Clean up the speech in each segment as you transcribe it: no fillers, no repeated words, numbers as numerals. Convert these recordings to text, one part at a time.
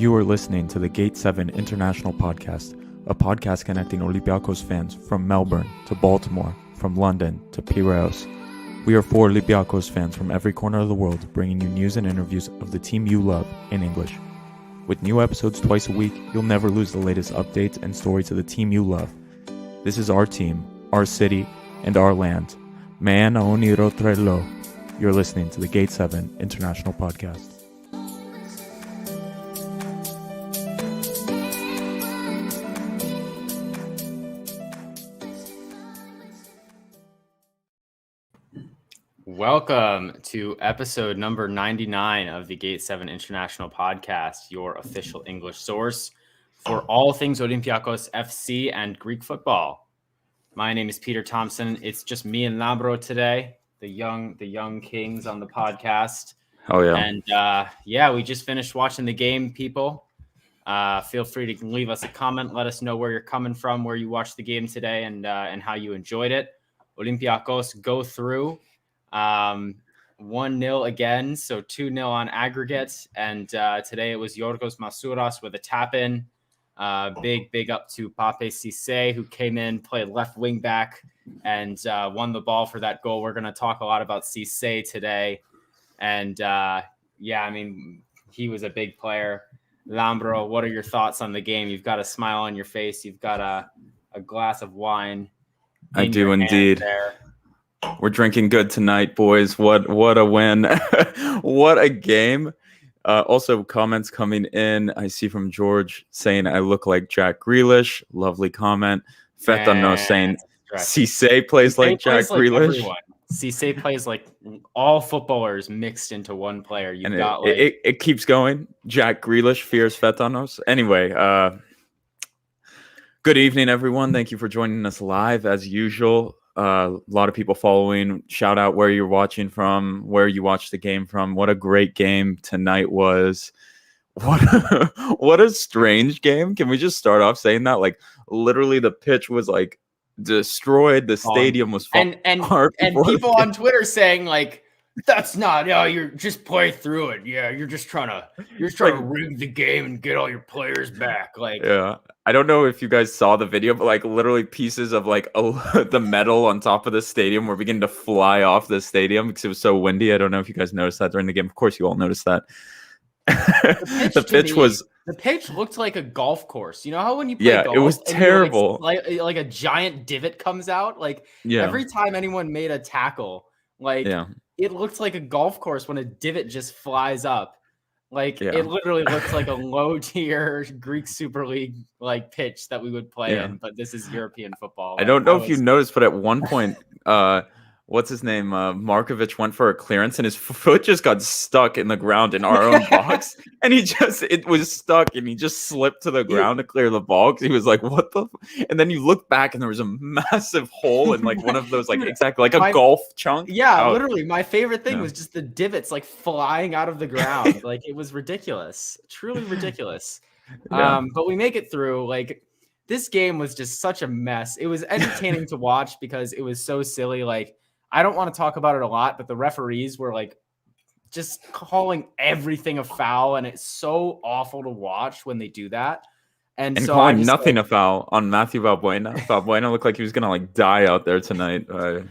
You are listening to the Gate 7 International Podcast, a podcast connecting Olympiakos fans from Melbourne to Baltimore, from London to Piraeus. We are 4 Olympiakos fans from every corner of the world, bringing you news and interviews of the team you love in English. With new episodes twice a week, you'll never lose the latest updates and stories of the team you love. This is our team, our city, and our land. Man aoniro trelo. You're listening to the Gate 7 International Podcast. Welcome to episode number 99 of the Gate 7 International Podcast, your official English source for all things Olympiakos FC and Greek football. My name is Peter Thompson. It's just me and Lambro today, the young kings on the podcast. Oh yeah. And we just finished watching the game, people. Feel free to leave us a comment. Let us know where you're coming from, where you watched the game today, and how you enjoyed it. Olympiakos go through 1-0 again, so 2-0 on aggregate, and today it was Yorgos Masouras with a tap-in. Big up to Pape Cisse, who came in, played left wing back, and won the ball for that goal. We're going to talk a lot about Cisse today, and he was a big player. Lambro, what are your thoughts on the game? You've got a smile on your face. You've got a glass of wine. I do indeed. There. We're drinking good tonight, boys. What a win. What a game. Also, comments coming in. I see from George saying I look like Jack Grealish. Lovely comment. Fetano saying Cisse plays like Jack Grealish. Cisse plays like all footballers mixed into one player. It keeps going. Jack Grealish fears Fetanos. Anyway, good evening, everyone. Thank you for joining us live as usual. A lot of people following. Shout out where you're watching from, where you watched the game from. What a great game tonight was. What a strange game. Can we just start off saying that? Like, literally the pitch was like destroyed. The stadium was and people on Twitter saying like, that's not, you're just play through it. Yeah, you're just trying to rig the game and get all your players back. Like, yeah. I don't know if you guys saw the video, but like literally pieces of like the metal on top of the stadium were beginning to fly off the stadium because it was so windy. I don't know if you guys noticed that during the game. Of course, you all noticed that. The pitch looked like a golf course. You know how when you play golf, it was terrible. Like a giant divot comes out. Like every time anyone made a tackle, it looked like a golf course when a divot just flies up. It literally looks like a low-tier Greek Super League pitch that we would play in, but this is European football. I don't know if you noticed, but at one point, what's his name? Markovic went for a clearance, and his foot just got stuck in the ground in our own box, and it was stuck, and he just slipped to the ground to clear the ball because he was like, "What the?" And then you look back, and there was a massive hole in one of those, exactly like a golf chunk. Yeah, literally. My favorite thing was just the divots flying out of the ground. It was ridiculous, truly ridiculous. But we make it through. This game was just such a mess. It was entertaining to watch because it was so silly. I don't want to talk about it a lot, but the referees were just calling everything a foul, and it's so awful to watch when they do that. And so calling nothing a foul on Matthew Valbuena. Valbuena looked like he was gonna die out there tonight. But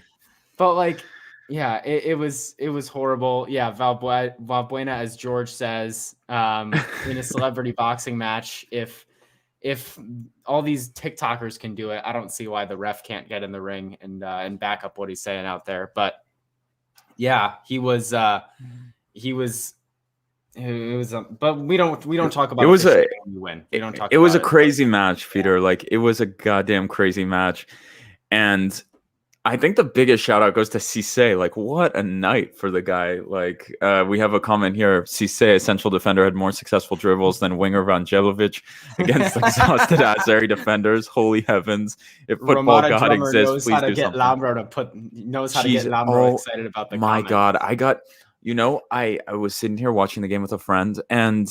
it was horrible. Yeah, Valbuena, as George says, in a celebrity boxing match, if all these TikTokers can do it, I don't see why the ref can't get in the ring and back up what he's saying out there. But yeah, it was. But we don't talk about. It was we win. We don't talk. It was a crazy match, Peter. It was a goddamn crazy match, and I think the biggest shout out goes to Cisse. What a night for the guy. We have a comment here. Cisse, a central defender, had more successful dribbles than winger Vangelovic against exhausted Azeri defenders. Holy heavens. If football God exists, please do something. Knows how to get Lambro excited about the comment. My God. I was sitting here watching the game with a friend, and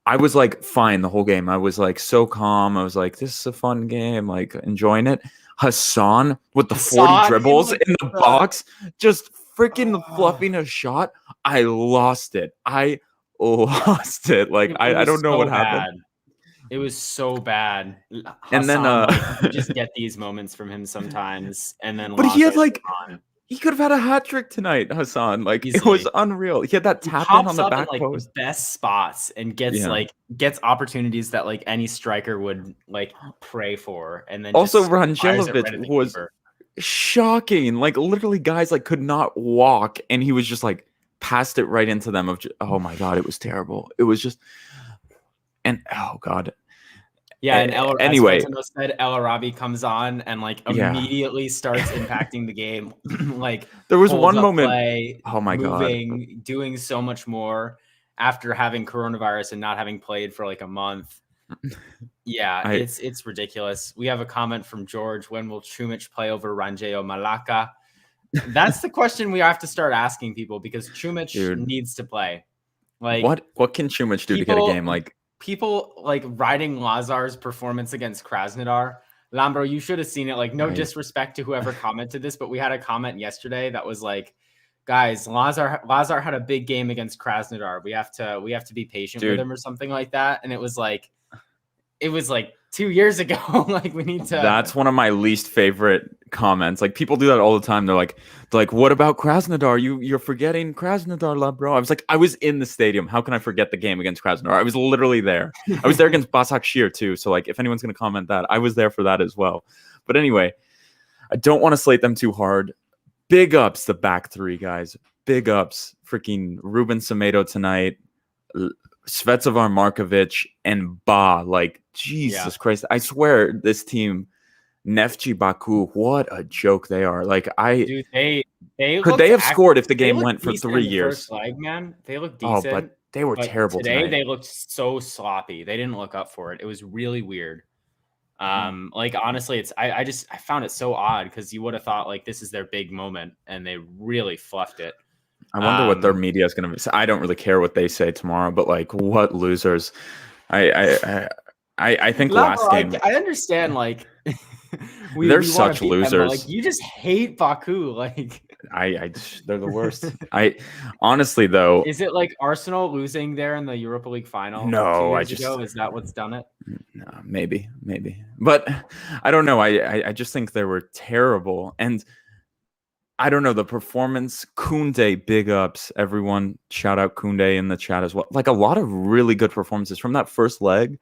I was fine the whole game. I was so calm. I was this is a fun game, enjoying it. Hassan with the 40 dribbles in the box, just freaking fluffing a shot. I lost it. I lost it. Like I don't know what happened. It was so bad. And then Hassan, you just get these moments from him sometimes, and then but he had Lazar's like on. he could have had a hat trick tonight, Hassan. Like it Easily. was unreal. He had that He tap in on pops the up back in like post. the best spots and gets opportunities that like any striker would like pray for, and then Also, just fires it right Rangelovic at the was keeper. shocking. Like literally, guys like could not walk, and he was just like passed it right into them. Oh my god, it was terrible. It was just, and oh god. Yeah, and anyway, as Fentano said, El Arabi comes on and like immediately starts impacting the game. Like there was one moment. Play, oh my moving, god, doing so much more after having coronavirus and not having played for like a month. Yeah, it's ridiculous. We have a comment from George. When will Čumić play over Ranjeo Malaka? That's the question we have to start asking people, because Čumić needs to play. Like what can Čumić do to get a game? Like people like riding Lazar's performance against Krasnodar. Lambro, you should have seen it. Like, no disrespect to whoever commented this, but we had a comment yesterday that was like, guys, Lazar had a big game against Krasnodar. We have to be patient with him or something like that. And it was like 2 years ago. Like, we need to. That's one of my least favorite comments. Like, people do that all the time. They're like, what about Krasnodar? You're forgetting Krasnodar, bro. I was like, I was in the stadium. How can I forget the game against Krasnodar? I was literally there. I was there against Başakşehir too. So like, if anyone's gonna comment that, I was there for that as well. But anyway, I don't want to slate them too hard. Big ups the back three, guys. Big ups. Freaking Ruben Semedo tonight. Svetozar Markovic and Ba, like Jesus Christ! I swear this team, Neftci, Baku, what a joke they are. Like dude, they could they have scored if the game went for 3 years? First leg, man, they looked decent. Oh, but they were terrible today. Tonight. They looked so sloppy. They didn't look up for it. It was really weird. Like honestly, I found it so odd, because you would have thought like this is their big moment, and they really fluffed it. I wonder what their media is going to say. I don't really care what they say tomorrow, but like, what losers! I think last game. I understand. Like, they're such losers. Them, like, you just hate Baku. Like, they're the worst. Honestly though, is it like Arsenal losing there in the Europa League final? No, is that what's done it? No, maybe, but I don't know. I just think they were terrible, and I don't know, the performance. Koundé, big ups, everyone. Shout out Koundé in the chat as well. Like, a lot of really good performances from that first leg.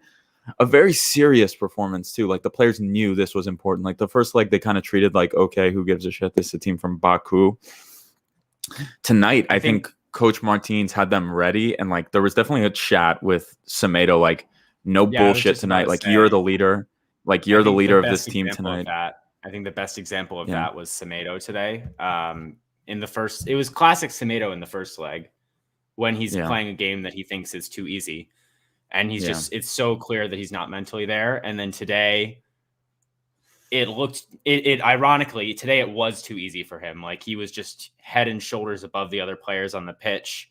A very serious performance too. Like, the players knew this was important. Like, the first leg they kind of treated like, okay, who gives a shit? This is a team from Baku. Tonight, I think Coach Martins had them ready, and like there was definitely a chat with Semedo, like, no bullshit tonight. Like, you're the leader. Like, you're the leader of this team tonight. I think the best example of that was Semedo today. It was classic Semedo in the first leg, when he's playing a game that he thinks is too easy. And he's it's so clear that he's not mentally there. And then today, ironically, today it was too easy for him. Like, he was just head and shoulders above the other players on the pitch,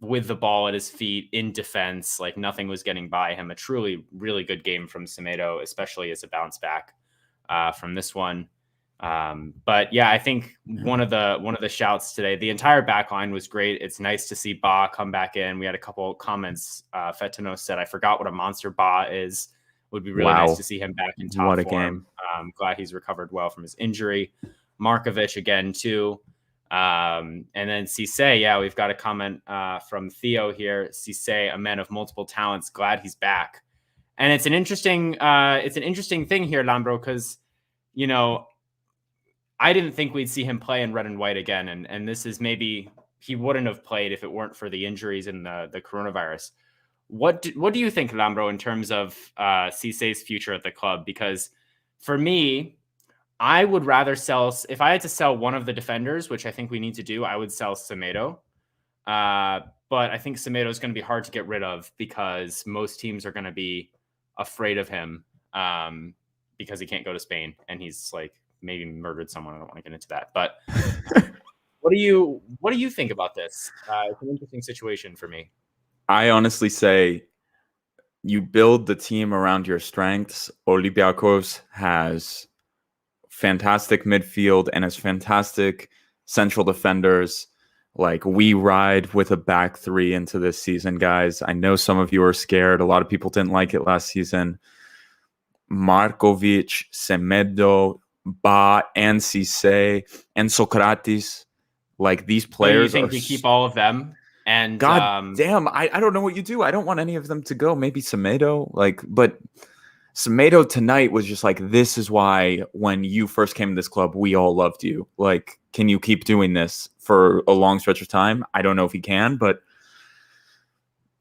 with the ball at his feet in defense. Like, nothing was getting by him. A truly, really good game from Semedo, especially as a bounce back from this one. But yeah, I think one of the shouts today, the entire back line was great. It's nice to see Ba come back in. We had a couple of comments. Fentano said, I forgot what a monster Ba is. Would be really nice to see him back in top form. Game. Glad he's recovered well from his injury. Markovic again too. And then Cisse, we've got a comment from Theo here. Cisse, a man of multiple talents, glad he's back. And it's an interesting thing here, Lambro, because, you know, I didn't think we'd see him play in red and white again. And this is, maybe he wouldn't have played if it weren't for the injuries and the coronavirus. What do you think, Lambro, in terms of Cisse's future at the club? Because for me, I would rather if I had to sell one of the defenders, which I think we need to do, I would sell Semedo. But I think Semedo is going to be hard to get rid of, because most teams are going to be afraid of him, because he can't go to Spain, and he's like maybe murdered someone. I don't want to get into that, but what do you think about this? It's an interesting situation for me. I honestly say you build the team around your strengths. Olympiakos has fantastic midfield and has fantastic central defenders. Like, we ride with a back three into this season, guys. I know some of you are scared. A lot of people didn't like it last season. Markovic, Semedo, Ba, and Cisse, and Socrates. Like, these players so you think we keep all of them? And God damn, I don't know what you do. I don't want any of them to go. Maybe Semedo, but Semedo tonight was just like, this is why when you first came to this club, we all loved you. Like, can you keep doing this for a long stretch of time? I don't know if he can, but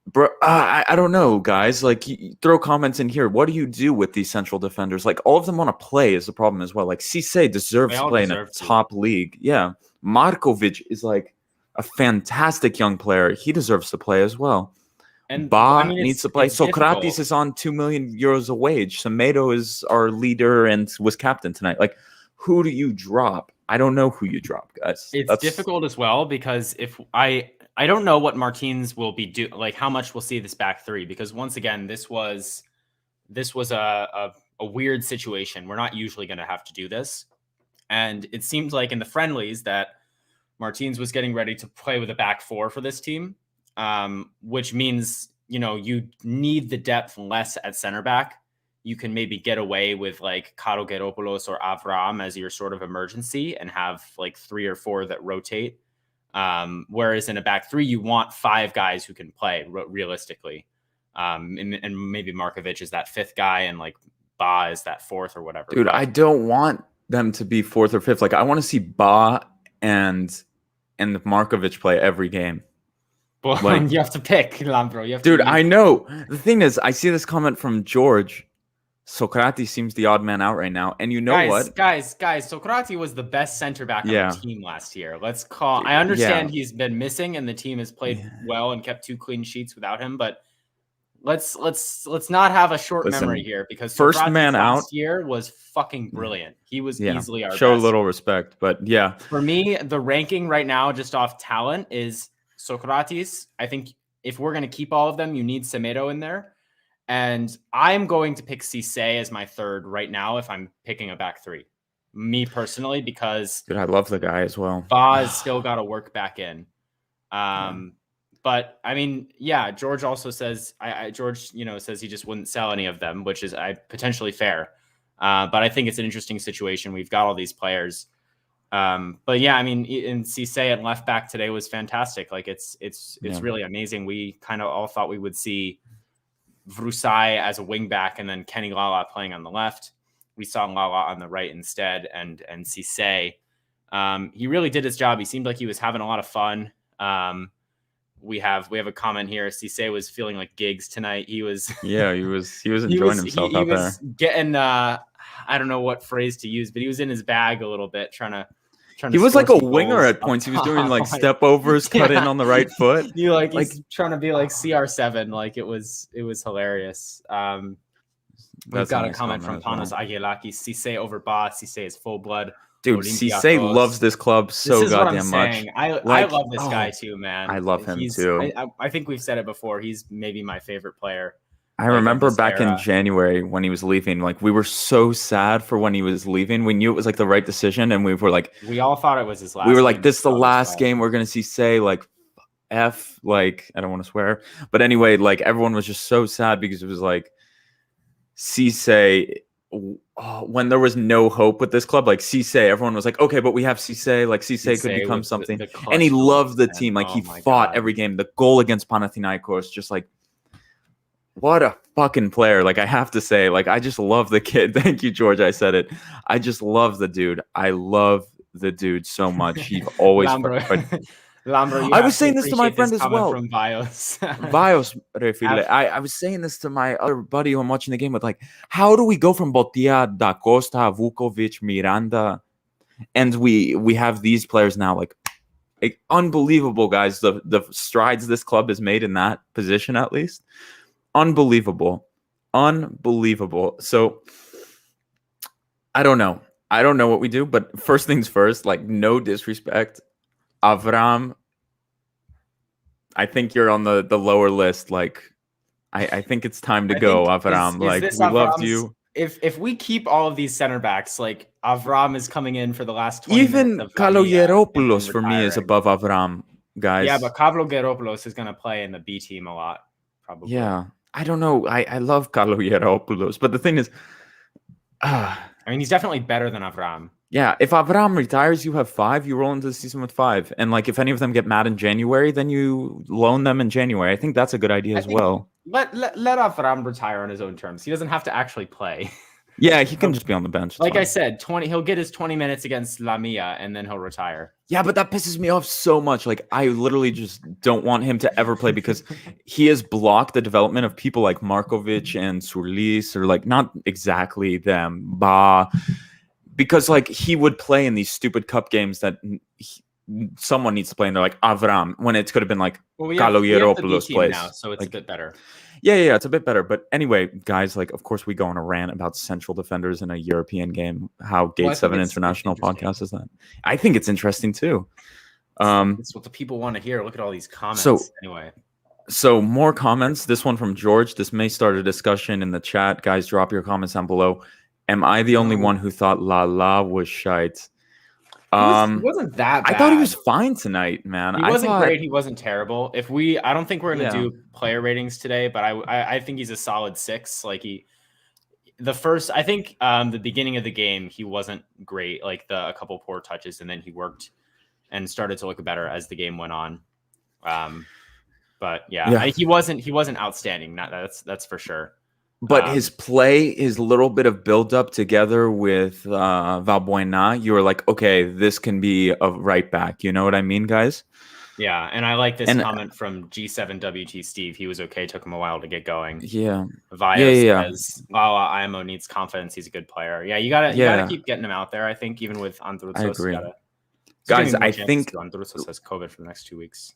bro, I don't know, guys. Like, throw comments in here. What do you do with these central defenders? Like, all of them want to play is the problem as well. Like, Cisse deserves to play in a top league. Yeah. Markovic is like a fantastic young player. He deserves to play as well. And needs to play. Socrates is on 2 million euros a wage. Semedo is our leader and was captain tonight. Like, who do you drop? I don't know who you drop, guys. It's difficult as well, because if I don't know what Martins will be like how much we'll see this back three, because once again, this was a weird situation. We're not usually going to have to do this. And it seemed like in the friendlies that Martins was getting ready to play with a back four for this team, which means, you need the depth less at center back. You can maybe get away with like Kalogeropoulos or Avram as your sort of emergency and have like 3 or 4 that rotate. Whereas in a back three, you want 5 guys who can play realistically. And maybe Markovic is that 5th guy and like Ba is that 4th or whatever. Dude, I don't want them to be 4th or 5th. Like, I want to see Ba and Markovic play every game. Well, like, you have to pick, Lambro. Dude, I know. The thing is, I see this comment from George. Socrates seems the odd man out right now. And you know what? Guys, Socrates was the best center back on the team last year. I understand he's been missing and the team has played well and kept 2 clean sheets without him, but let's not have a short memory here, because first Socrates man out last year was fucking brilliant. He was easily our show best. A little respect, but yeah. For me, the ranking right now, just off talent, is Socrates. I think if we're going to keep all of them, you need Semedo in there. And I'm going to pick Cisse as my 3rd right now if I'm picking a back three. Me personally, because dude, I love the guy as well. Ba's still got to work back in. But I mean, George also says George, says he just wouldn't sell any of them, which is potentially fair. But I think it's an interesting situation. We've got all these players. But yeah, I mean, in Cisse at left back today was fantastic. Like, it's really amazing. We kind of all thought we would see Vrusai as a wing back and then Kenny Lala playing on the left. We saw Lala on the right instead, and Cisse. He really did his job. He seemed like he was having a lot of fun. We have a comment here. Cisse was feeling like gigs tonight. He was enjoying himself out there. Getting I don't know what phrase to use, but he was in his bag a little bit trying to he was like a winger at points. He was doing like step overs, cut in on the right foot. He's trying to be like CR7. Like, it was hilarious. We've got a comment from Panos Aguilakis. Cisse over Ba. Cisse is full blood. Dude, Cisse loves this club so goddamn much. I love this guy too, man. I love him too. I think we've said it before. He's maybe my favorite player. I remember back in January when he was leaving, like, we were so sad for when he was leaving. We knew it was like the right decision, and we were like, we all thought it was his last. We were like, this is the last game we're gonna see. Like, F, like, I don't want to swear, but anyway, like, everyone was just so sad because it was like Cisse. When there was no hope with this club, like Cisse, everyone was like, okay, but we have Cisse. Like, Cisse could become something, and he loved the team. Like, he fought every game. The goal against Panathinaikos, just like. What a fucking player. Like, I have to say, like, I just love the kid. Thank you, George. I said it. I just love the dude. I love the dude so much. He always. Lambro, I was saying this to my friend as well. From Vios. Vios, Refile. I was saying this to my other buddy who I'm watching the game with. Like, how do we go from Botia, Da Costa, Vukovic, Miranda, and we have these players now? Like, unbelievable, guys. The strides this club has made in that position, at least. Unbelievable. So I don't know what we do, but first things first, like, no disrespect. Avram, I think you're on the lower list. Like, I think it's time to go, Avram. Like, we loved you. If we keep all of these center backs, like, Avram is coming in for the last 20 even minutes Kalogeropoulos for me is above Avram. guys. Yeah, but Kavlogeropoulos is going to play in the B team a lot, probably. Yeah, I don't know. I love Kavlogeropoulos, but the thing is, I mean, he's definitely better than Avram. yeah, if Avram retires, you have 5. You roll into the season with 5, and like if any of them get mad in January, then you loan them in January. I think that's a good idea as well. Let Avram retire on his own terms. He doesn't have to actually play. Yeah, he can just be on the bench. Like I said, he'll get his 20 minutes against Lamia, and then he'll retire. Yeah, but that pisses me off so much. Like, I literally just don't want him to ever play because he has blocked the development of people like Markovic and Surlis, or like not exactly them, because like he would play in these stupid cup games that someone needs to play, and they're like Avram, when it could have been like Kavlogeropoulos plays now, so it's like, a bit better. Yeah, it's a bit better. But anyway, guys, like, of course, we go on a rant about central defenders in a European game. How Gate 7 International podcast is that? I think it's interesting, too. It's what the people want to hear. Look at all these comments. So more comments. This one from George. This may start a discussion in the chat. Guys, drop your comments down below. Am I the only one who thought La was shite? He wasn't that bad. I thought he was fine tonight, man. He wasn't great. He wasn't terrible. I don't think we're going to do player ratings today, but I think he's a solid 6. Like the beginning of the game, he wasn't great. Like a couple poor touches, and then he worked and started to look better as the game went on. But he wasn't outstanding. That's for sure. But his play, his little bit of build up together with Valbuena, you were like, okay, this can be a right back. You know what I mean, guys? Yeah, and I like this comment from G7WT Steve. He was okay. Took him a while to get going. Yeah. Says, Lala IMO needs confidence. He's a good player. Yeah, you gotta keep getting him out there. I think even with Andrutsos, I agree. Guys, I think Andrutsos has COVID for the next 2 weeks.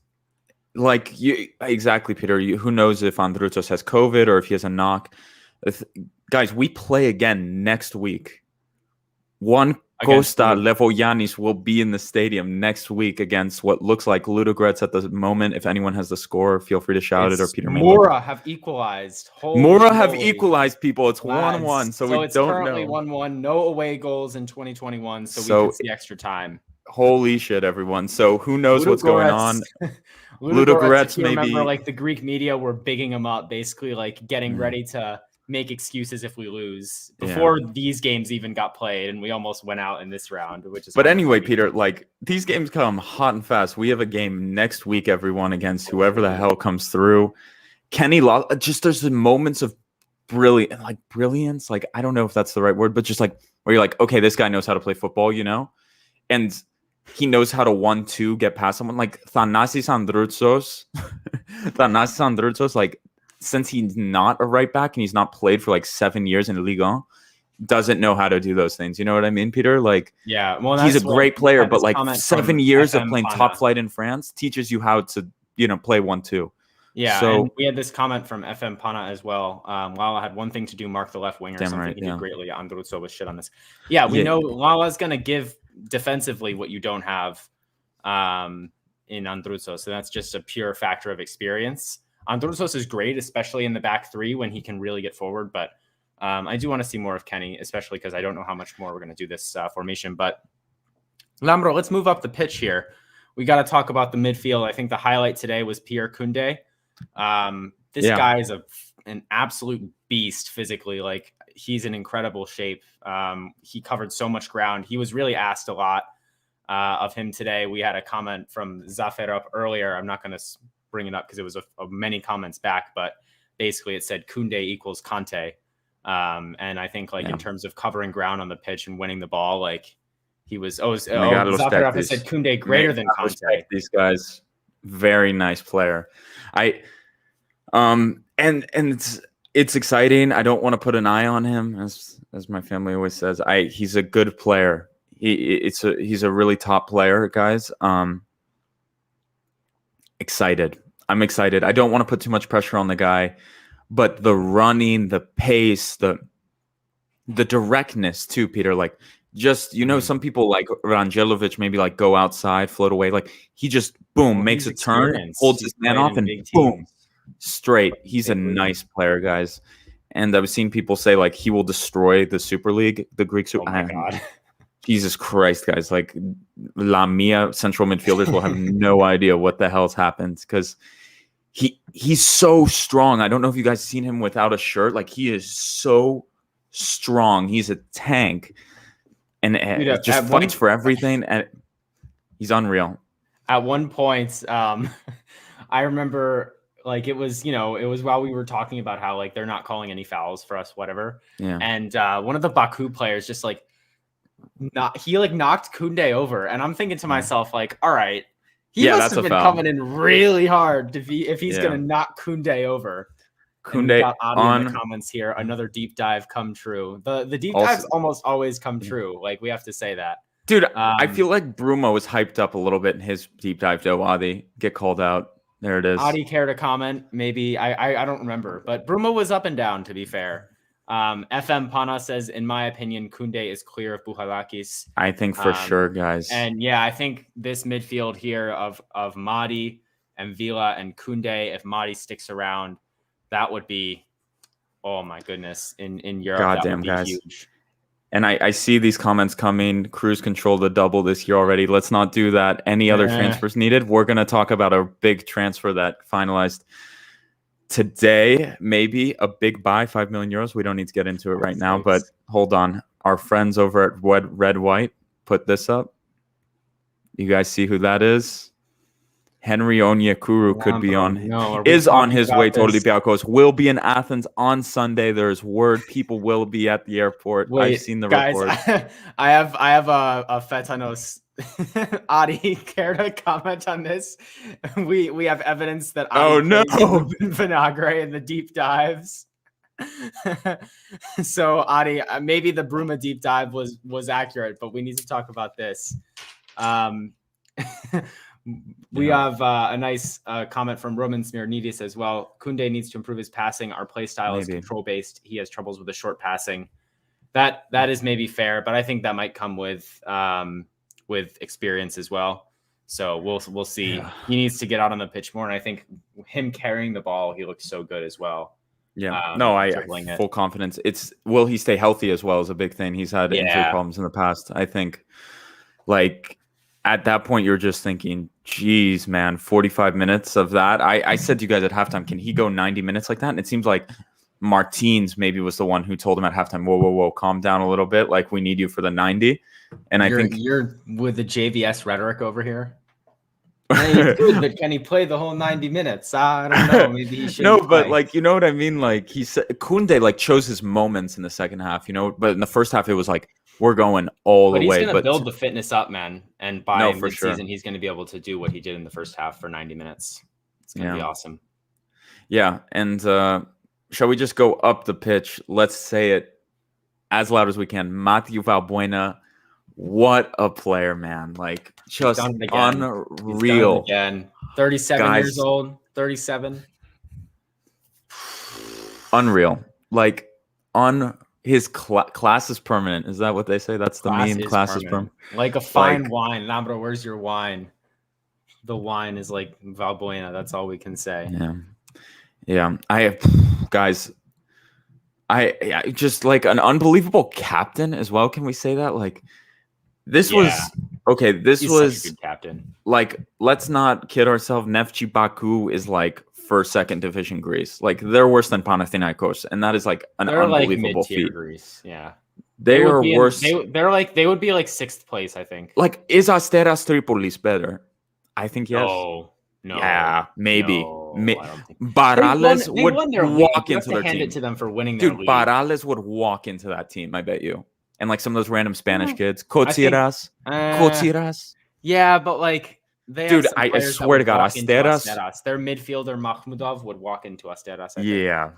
Like exactly, Peter. Who knows if Andrutsos has COVID or if he has a knock? Guys, we play again next week. Costa Levoyanis will be in the stadium next week against what looks like Ludogorets at the moment. If anyone has the score, feel free to shout it, or Peter may. Mora have equalized. Have equalized, people. It's 1-1, so we it's don't currently know. 1-1. No away goals in 2021, so we can see extra time. Holy shit, everyone! So who knows what's going on? Ludogorets, maybe. Remember, like the Greek media were bigging him up, basically like getting ready to make excuses if we lose before these games even got played, and we almost went out in this round, which is. But anyway, Peter, like these games come hot and fast. We have a game next week, everyone, against whoever the hell comes through. Kenny just there's the moments of brilliance. Like, I don't know if that's the right word, but just like where you're like, okay, this guy knows how to play football, you know, and he knows how to 1-2 get past someone. Like Thanasis Andrutsos, like, since he's not a right back and he's not played for like 7 years in Ligue 1, doesn't know how to do those things. You know what I mean, Peter? Like, yeah, well, he's a great player, but like 7 years of playing top flight in France teaches you how to, play 1-2. Yeah, so and we had this comment from FM Pana as well. Lala had one thing to do, mark the left winger, something he did greatly. Andrutso was shit on this. Yeah, we know Lala's going to give defensively what you don't have in Andrutso. So that's just a pure factor of experience. Andrutsos is great, especially in the back 3 when he can really get forward. But I do want to see more of Kenny, especially because I don't know how much more we're going to do this formation. But Lambro, let's move up the pitch here. We got to talk about the midfield. I think the highlight today was Pierre Koundé. This guy is an absolute beast physically. Like, he's in incredible shape. He covered so much ground. He was really asked a lot of him today. We had a comment from Zafer up earlier. I'm not going to bring it up because it was many comments back, but basically it said Koundé equals Conte. And I think in terms of covering ground on the pitch and winning the ball, like he was, Zafer up said Koundé greater than Conte. These guys, very nice player. And it's exciting. I don't want to put an eye on him, as my family always says. He's a good player. He's a really top player, guys. Excited. I'm excited. I don't want to put too much pressure on the guy, but the running, the pace, the directness too, Peter. Like, just, some people like Rangelovic maybe like go outside, float away. Like, he just makes a turn, holds his man off, and boom, straight. He's a nice player, guys. And I've seen people say like he will destroy the Super League, the Greek Super. Oh my God. Jesus Christ, guys! Like La Mia central midfielders will have no idea what the hell's happened because he's so strong. I don't know if you guys seen him without a shirt. Like he is so strong. He's a tank, and Dude, just fights for everything. And he's unreal. At one point, I remember like it was while we were talking about how like they're not calling any fouls for us, whatever. Yeah. And one of the Baku players just like knocked Koundé over, and I'm thinking to myself like, all right, he must have been coming in really hard if he's gonna knock Koundé over. Koundé in the comments here. Another deep dive come true. The deep dives almost always come true. Like we have to say that. Dude, I feel like Bruma was hyped up a little bit in his deep dive. Joe Adi get called out. There it is. Adi care to comment? Maybe I don't remember, but Bruma was up and down. To be fair, FM Pana says, in my opinion, Koundé is clear of Bouchalakis. I think for sure, guys. And yeah, I think this midfield here of Madi and Villa and Koundé, if Madi sticks around, that would be, oh my goodness, in Europe. Goddamn, guys. Huge. And I see these comments coming. Cruise control the double this year already. Let's not do that. Any other transfers needed? We're going to talk about a big transfer that finalized today. Maybe a big buy, 5 million euros. We don't need to get into it right now, but hold on. Our friends over at Red White put this up. You guys see who that is? Henry Onyekuru could be on his way to Olympiakos. Will be in Athens on Sunday. There's word people will be at the airport. Wait, I've seen the report. I have a Fetanos Adi care to comment on this. We have evidence that Vinagre in the deep dives. So Adi, maybe the Bruma deep dive was accurate, but we need to talk about this. We have a nice comment from Roman Smirnidis as well. Koundé needs to improve his passing. Our play style is control-based. He has troubles with the short passing. That is maybe fair, but I think that might come with experience as well. So we'll see. Yeah. He needs to get out on the pitch more, and I think him carrying the ball, he looks so good as well. Yeah, I full confidence. Will he stay healthy as well is a big thing. He's had injury problems in the past. I think, like, at that point, you're just thinking, geez, man, 45 minutes of that. I said to you guys at halftime, can he go 90 minutes like that? And it seems like Martins maybe was the one who told him at halftime, whoa, calm down a little bit. Like, we need you for the 90. And I think you're with the JVS rhetoric over here. He's good, but can he play the whole 90 minutes? I don't know. Maybe he should. No, but like, you know what I mean? Like, he said Koundé like chose his moments in the second half, but in the first half, it was like, we're going all the way. But he's going to build the fitness up, man. And by mid-season, he's going to be able to do what he did in the first half for 90 minutes. It's going to be awesome. Yeah. And shall we just go up the pitch? Let's say it as loud as we can. Matthew Valbuena, what a player, man. Like, just unreal. Again. 37 years old. 37. Unreal. Like, his class is permanent. Is that what they say? That's the meme. Class is permanent. Like a fine wine. Lambro, where's your wine? The wine is like Valbuena. That's all we can say. Yeah. I just like an unbelievable captain as well. Can we say that? Like, this was okay. This was such a good captain. Like, let's not kid ourselves. Neftci Baku is like first, second division Greece. Like, they're worse than Panathinaikos, and that is like they're unbelievable feat. Greece. Yeah, they are worse. They would be like sixth place, I think. Like, is Asteras Tripolis better? I think yes. No. Yeah, maybe. No, Barales would walk into their team. Hand it to them for winning their league. Barales would walk into that team. I bet you. And like some of those random Spanish kids, Cotsiras. Yeah, but like. I swear to God, Asteras. Their midfielder Mahmudov would walk into Asteras. Yeah.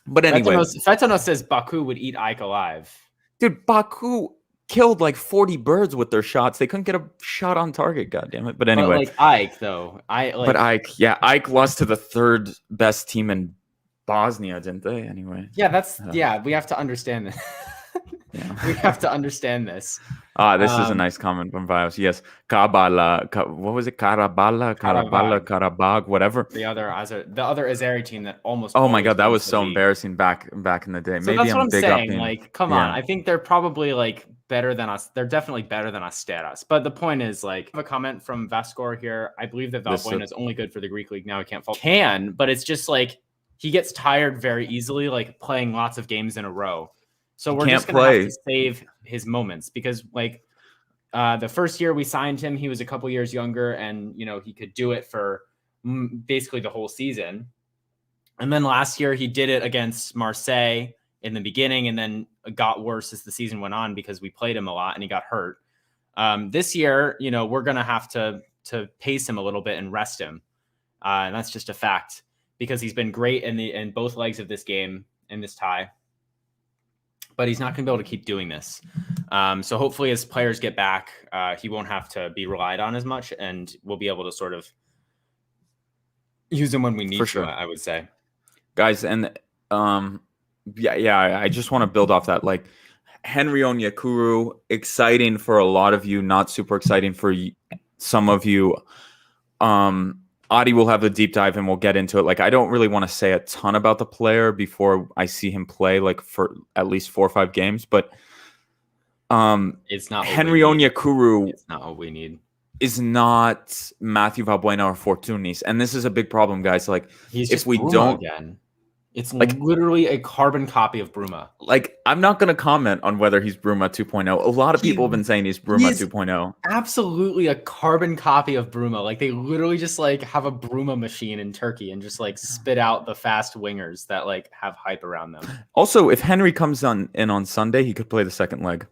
But anyway. Fetanos says Baku would eat Ike alive. Dude, Baku killed like 40 birds with their shots. They couldn't get a shot on target, goddammit. But anyway. But like Ike, though. Ike lost to the third best team in Bosnia, didn't they? Anyway. Yeah, we have to understand this. We have to understand this. This is a nice comment from Bios. Yes, Kabbalah. What was it? Karabag, whatever. The other Azeri team that almost. Oh my God, that was so embarrassing back in the day. So maybe that's what I'm big saying. Up like, come on. I think they're probably like better than us. They're definitely better than Asteras. But the point is, like, I have a comment from Vascor here. I believe that Valbuena is only good for the Greek league. Now he can't fall. But it's just like he gets tired very easily, like playing lots of games in a row. So we're just going to have to save his moments because, like, the first year we signed him, he was a couple years younger and, you know, he could do it for basically the whole season. And then last year he did it against Marseille in the beginning and then it got worse as the season went on because we played him a lot and he got hurt. This year, you know, we're going to have to pace him a little bit and rest him. And that's just a fact because he's been great in both legs of this game in this tie. But he's not going to be able to keep doing this. So hopefully as players get back, he won't have to be relied on as much and we'll be able to sort of use him when we need to, I would say. Guys, and I just want to build off that. Like, Henry Onyekuru, exciting for a lot of you, not super exciting for some of you. Adi will have a deep dive and we'll get into it. Like, I don't really want to say a ton about the player before I see him play, like, for at least 4 or 5 games. But it's not Henry Onyekuru. It's not what we need. Is not Matthew Valbuena or Fortunis. And this is a big problem, guys. Like, if we don't... again. It's like literally a carbon copy of Bruma. Like, I'm not going to comment on whether he's Bruma 2.0. A lot of people have been saying he's Bruma 2.0. Absolutely a carbon copy of Bruma. Like, they literally just like have a Bruma machine in Turkey and just like spit out the fast wingers that like have hype around them. Also, if Henry comes in on Sunday, he could play the second leg.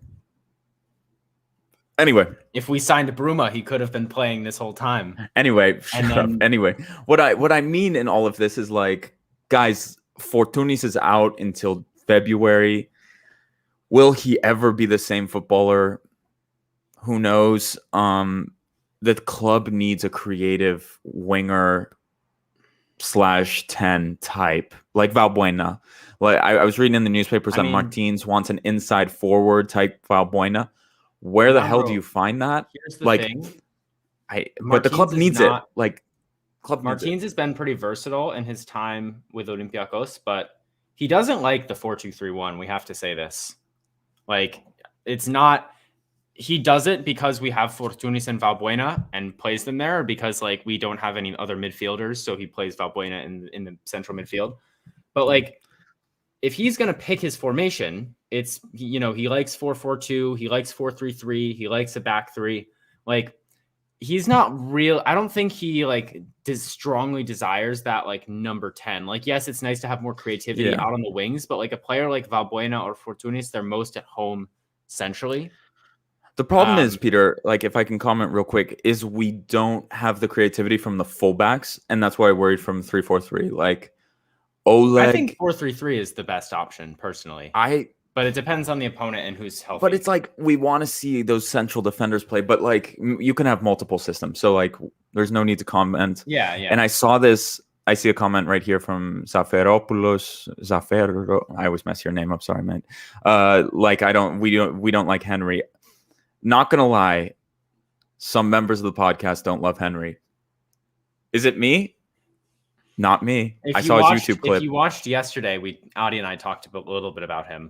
Anyway, if we signed Bruma, he could have been playing this whole time. Anyway, Anyway, what I mean in all of this is, like, guys, Fortunis is out until February. Will he ever be the same footballer? Who knows? The club needs a creative winger /10 type, like Valbuena. Like, I was reading in the newspapers that Martins wants an inside forward type Valbuena. Where the hell do you find that? Here's the thing. But the club needs it. Like, Martins has been pretty versatile in his time with Olympiakos, but he doesn't like the 4-2-3-1. We have to say this. Like, it's not. He does it because we have Fortunis and Valbuena and plays them there, or because, like, we don't have any other midfielders, so he plays Valbuena in the central midfield. But, like, if he's going to pick his formation, it's, you know, he likes 4-4-2, he likes 4-3-3, he likes a back three. Like, he's not real. I don't think he like strongly desires that like number 10. Like, yes, it's nice to have more creativity out on the wings, but like a player like Valbuena or Fortunis, they're most at home centrally. The problem is, Peter, like, if I can comment real quick, is we don't have the creativity from the fullbacks, and that's why I worried from 3-4-3. Like, Oleg, I think 4-3-3 is the best option personally. But it depends on the opponent and who's healthy. But it's like we want to see those central defenders play, but like you can have multiple systems. So like there's no need to comment. Yeah. And I see a comment right here from Zaferopoulos. I always mess your name up. Sorry, man. Like we don't like Henry. Not gonna lie, some members of the podcast don't love Henry. Is it me? Not me. I saw his YouTube clip. If you watched yesterday, Adi and I talked a little bit about him.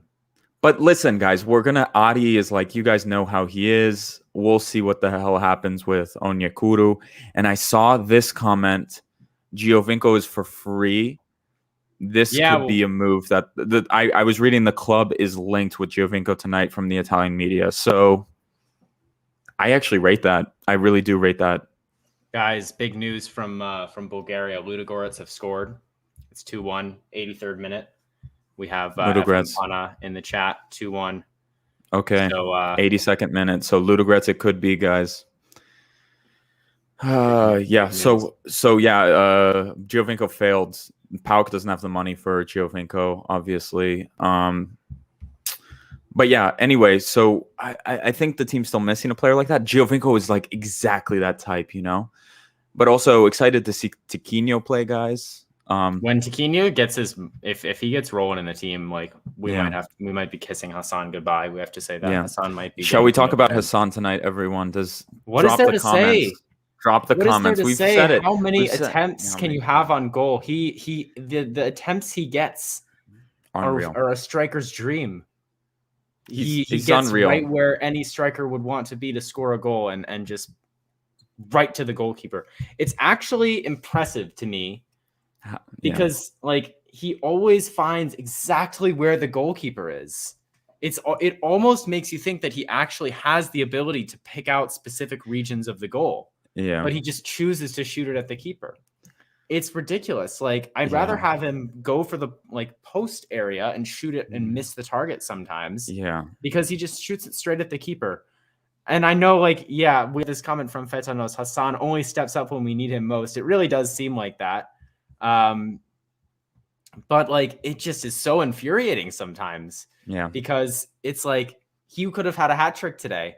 But listen, guys, Adi is like, you guys know how he is. We'll see what the hell happens with Onyekuru. And I saw this comment, Giovinco is for free. This could be a move that I was reading. The club is linked with Giovinco tonight from the Italian media. So I actually rate that. I really do rate that. Guys, big news from Bulgaria. Ludogorets have scored. It's 2-1, 83rd minute. We have Valbuena in the chat, 2-1. Okay, so, 82nd minute. So Ludogorets it could be, guys. Giovinco failed. PAOK doesn't have the money for Giovinco, obviously. But yeah, anyway, so I think the team's still missing a player like that. Giovinco is like exactly that type, you know? But also excited to see Tiquinho play, guys. When Tiquinho gets if he gets rolling in the team, like we might be kissing Hassan goodbye. We have to say that Hassan might be. Shall we talk about Hassan tonight, everyone? What is there to say? Drop the comments. We've said it. How many attempts can you have on goal? The attempts he gets are a striker's dream. He gets unreal. right where any striker would want to be to score a goal and just right to the goalkeeper. It's actually impressive to me because like he always finds exactly where the goalkeeper is. It almost makes you think that he actually has the ability to pick out specific regions of the goal. Yeah. But he just chooses to shoot it at the keeper. It's ridiculous. Like I'd rather have him go for the like post area and shoot it and miss the target sometimes. Yeah. Because he just shoots it straight at the keeper. And I know, like, we have this comment from Fetanos, Hassan only steps up when we need him most. It really does seem like that. But like, it just is so infuriating sometimes. Yeah. Because it's like, he could have had a hat trick today.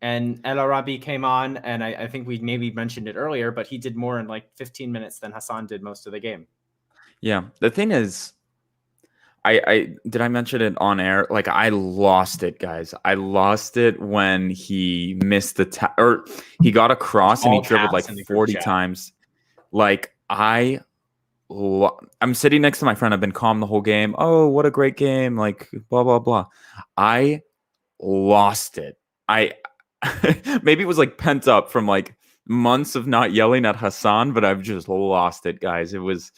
And El Arabi came on, and I think we maybe mentioned it earlier, but he did more in like 15 minutes than Hassan did most of the game. Yeah. The thing is, I did I mention it on air? Like I lost it, guys. I lost it when he missed the or he got a cross and he dribbled like 40 times. Like I'm sitting next to my friend. I've been calm the whole game. Oh, what a great game! Like blah blah blah. I lost it. Maybe it was like pent up from like months of not yelling at Hassan, but I've just lost it, guys. It was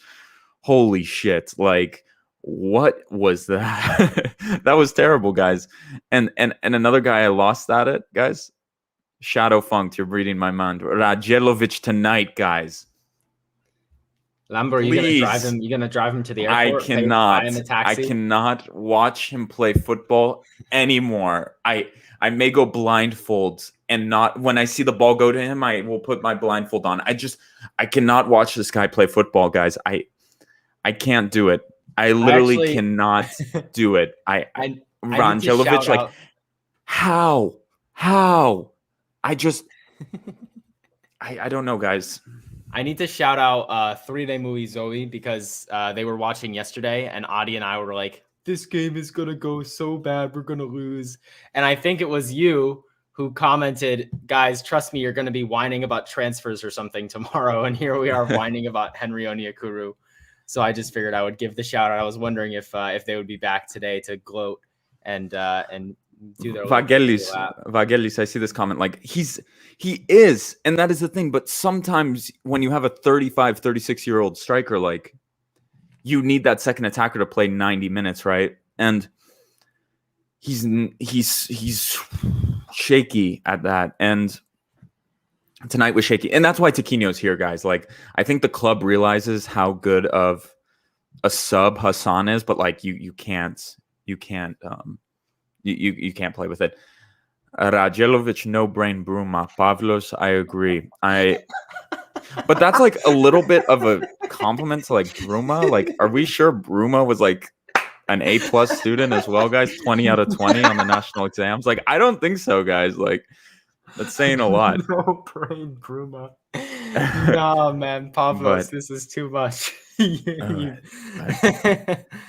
holy shit. Like, what was that? That was terrible, guys. And another guy I lost at it, guys. Shadow Funked, you're reading my mind. Rajelovic tonight, guys. Lambro, you're gonna drive him to the airport? I cannot watch him play football anymore. I may go blindfold and not when I see the ball go to him, I will put my blindfold on. I cannot watch this guy play football, guys. I can't do it. I literally cannot do it. Rangelovic, like how? I don't know, guys. I need to shout out 3-Day Movie Zoe because they were watching yesterday and Adi and I were like, this game is going to go so bad. We're going to lose. And I think it was you who commented, guys, trust me, you're going to be whining about transfers or something tomorrow. And here we are whining about Henry Onyekuru. So I just figured I would give the shout out. I was wondering if they would be back today to gloat and do their Vagelis, I see this comment. Like he is, and that is the thing. But sometimes when you have a 35, 36-year-old striker, like you need that second attacker to play 90 minutes, right? And he's shaky at that. And tonight was shaky. And that's why Tiquinho's here, guys. Like, I think the club realizes how good of a sub Hassan is, but like you can't play with it. Rajelovic, no brain Bruma. Pavlos, I agree. But that's like a little bit of a compliment to like Bruma. Like, are we sure Bruma was like an A+ student as well, guys? 20 out of 20 on the national exams? Like, I don't think so, guys. Like, that's saying a lot. No brain Bruma. No, man, Pavlos, this is too much.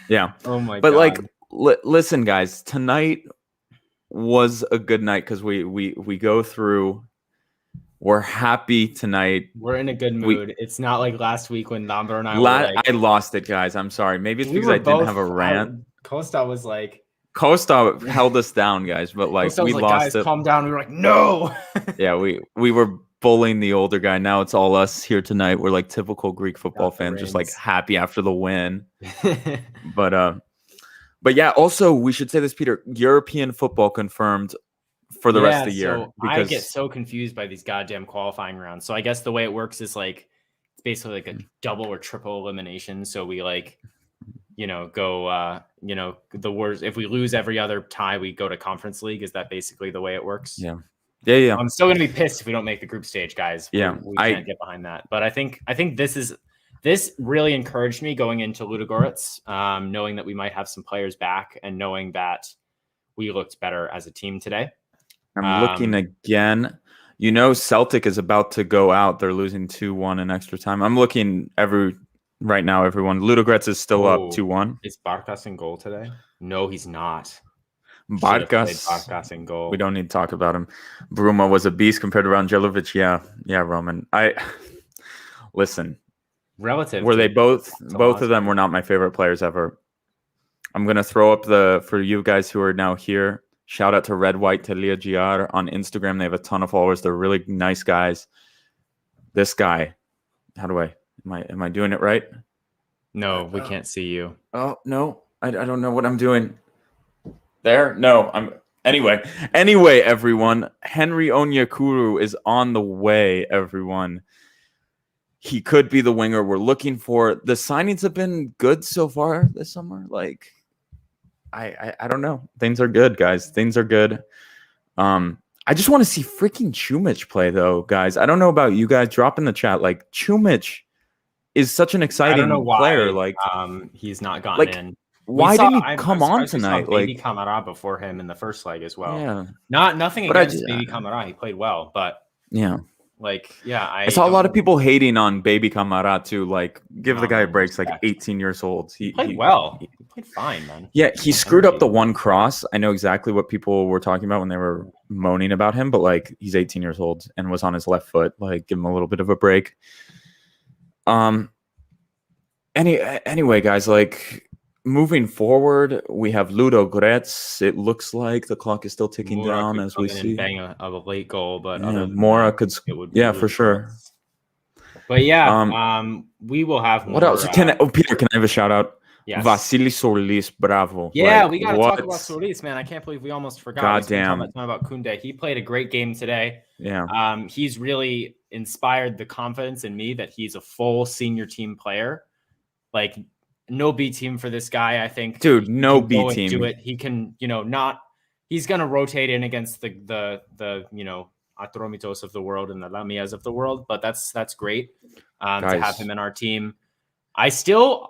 Yeah. Oh my god. But like, listen, guys, tonight was a good night because we go through. We're happy tonight. We're in a good mood. It's not like last week when Lambro and I I lost it, guys. I'm sorry. Maybe it's because I didn't have a rant. Costa was like... Costa held us down, guys. But like, Costa we was lost guys, it. Calm down. We were like, no! Yeah, we were bullying the older guy. Now it's all us here tonight. We're like typical Greek football fans, just like happy after the win. But yeah, also we should say this, Peter. European football confirmed for the rest of the year. So I get so confused by these goddamn qualifying rounds. So I guess the way it works is like it's basically like a double or triple elimination. So we like, go the worst. If we lose every other tie, we go to Conference League. Is that basically the way it works? Yeah. Yeah. I'm still gonna be pissed if we don't make the group stage, guys. Yeah, we can't get behind that. But I think this really encouraged me going into Ludogorets, knowing that we might have some players back and knowing that we looked better as a team today. I'm looking again. Celtic is about to go out. They're losing 2-1 in extra time. I'm looking right now, everyone. Ludogorets is still up 2-1. Is Barkas in goal today? No, he's not. Barkas in goal. We don't need to talk about him. Bruma was a beast compared to Rangelovic. Yeah, Roman. Listen. Relative. Were they both of them were not my favorite players ever. I'm gonna throw up for you guys who are now here. Shout out to Red White Telia GR on Instagram. They have a ton of followers. They're really nice guys. This guy, am I doing it right? No, we can't see you. Oh no, I don't know what I'm doing. There, no, anyway, everyone. Henry Onyekuru is on the way. Everyone, he could be the winger we're looking for. The signings have been good so far this summer. Like, I don't know. Things are good, guys. Things are good. I just want to see freaking Chumich play, though, guys. I don't know about you guys. Drop in the chat. Like, Chumich is such an exciting player. Like, he's not gotten in. Why didn't he come on tonight? Baby Kamara before him in the first leg as well. Yeah. Nothing against Baby Kamara. He played well, but yeah. I saw a lot of people hating on Baby Kamara too. Like, give the guy a break. He's like 18 years old. He played well. He played fine, man. Yeah, he screwed up the one cross. I know exactly what people were talking about when they were moaning about him, but like, he's 18 years old and was on his left foot. Like, give him a little bit of a break. Anyway, guys, like, moving forward, we have Ludo Gretz. It looks like the clock is still ticking down as we see. Bang a late goal, but Mora could. Yeah, for sure. But yeah, we will have more. What else? Peter, can I have a shout out? Yes. Vasilis Solis, bravo. Yeah, we got to talk about Solis, man. I can't believe we almost forgot. Goddamn. About Koundé. He played a great game today. Yeah. He's really inspired the confidence in me that he's a full senior team player. Like, no B team for this guy, I think. Dude, no B team. Do it. He can, he's going to rotate in against the Atromitos of the world and the Lamias of the world, but that's great to have him in our team. I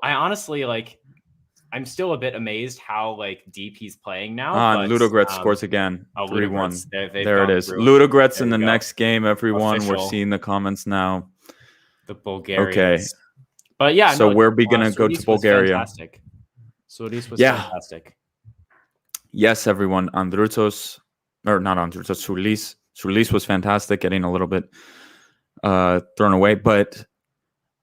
honestly, like, I'm still a bit amazed how, like, deep he's playing now. Ludo Gretz scores again. 3-1. There it is. Through. Ludo Gretz in the next game, everyone. Official. We're seeing the comments now. The Bulgarians. Okay. But yeah, so where are we going to go to Bulgaria? Solis was fantastic. Yes, everyone. Sulis was fantastic, getting a little bit thrown away, but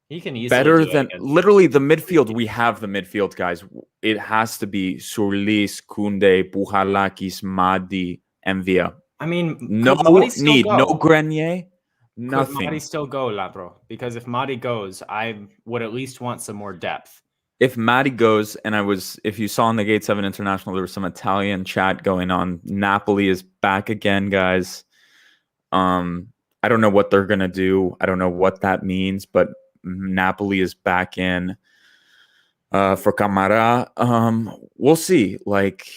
he can easily better than literally the midfield. We have the midfield, guys. It has to be Sulis, Koundé, Bouchalakis, Madi, and Villa. I mean, no Grenier. Nothing. Could Madi still go, Lambro? Because if Madi goes, I would at least want some more depth. If Madi goes, and if you saw in the Gate 7 International, there was some Italian chat going on. Napoli is back again, guys. I don't know what they're going to do. I don't know what that means, but Napoli is back in for Camara. We'll see. Like,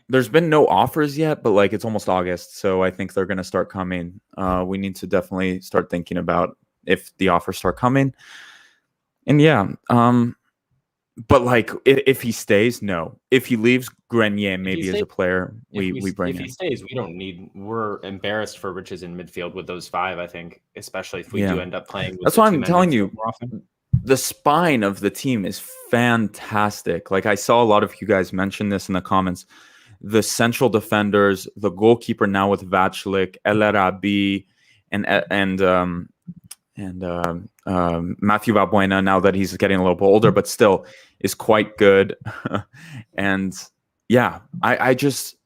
there's been no offers yet, but like, it's almost August, so I think they're going to start coming. We need to definitely start thinking about if the offers start coming. And yeah, but like, if he stays, no. If he leaves, Grenier maybe as a player, we bring him. If he stays, we're embarrassed for riches in midfield with those 5, I think, especially if we do end up playing. That's why I'm telling you, the spine of the team is fantastic. Like, I saw a lot of you guys mention this in the comments. The central defenders, the goalkeeper now with Vachlik, El Arabi, and Matthew Valbuena, now that he's getting a little bit older, but still is quite good. And yeah, I just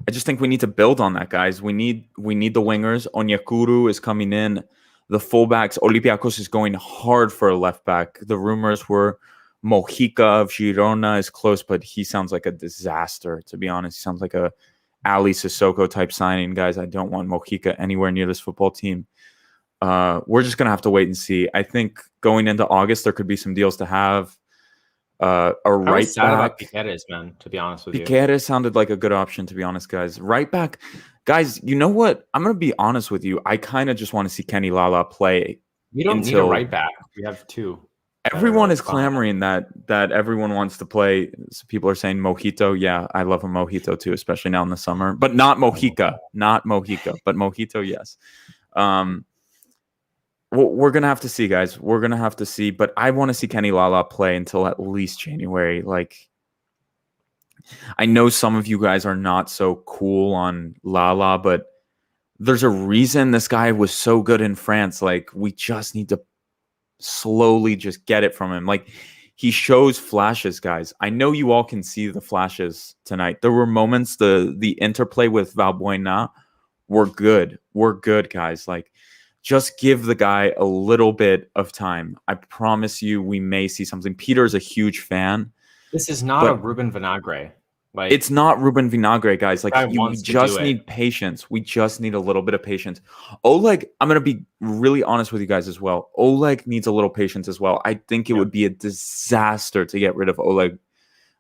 think we need to build on that, guys. We need the wingers. Onyekuru is coming in. The fullbacks, Olympiakos is going hard for a left back. The rumors were Mojica of Girona is close, but he sounds like a disaster, to be honest. He sounds like a Ali Sissoko type signing, guys. I don't want Mojica anywhere near this football team. We're just going to have to wait and see. I think going into August, there could be some deals to have. A right back. Piqueres, man, to be honest with you. Piqueres sounded like a good option, to be honest, guys. Right back. Guys, you know what? I'm going to be honest with you. I kind of just want to see Kenny Lala play. We don't need a right back. We have 2. Everyone is clamoring that everyone wants to play. So people are saying Mojito. Yeah, I love a Mojito too, especially now in the summer. But not Mojica. Not Mojica, but Mojito, yes. We're going to have to see, guys. We're going to have to see. But I want to see Kenny Lala play until at least January. Like, I know some of you guys are not so cool on Lala, but there's a reason this guy was so good in France. Like, we just need to slowly just get it from him. Like, he shows flashes, guys. I know you all can see the flashes tonight. There were moments, the interplay with Valbuena were good. We're good, guys. Like, just give the guy a little bit of time. I promise you we may see something. Peter's a huge fan. This is not a Ruben Vinagre. Like, it's not Ruben Vinagre, guys. Like, we just need patience. We just need a little bit of patience. Oleg, I'm going to be really honest with you guys as well. Oleg needs a little patience as well. I think it would be a disaster to get rid of Oleg.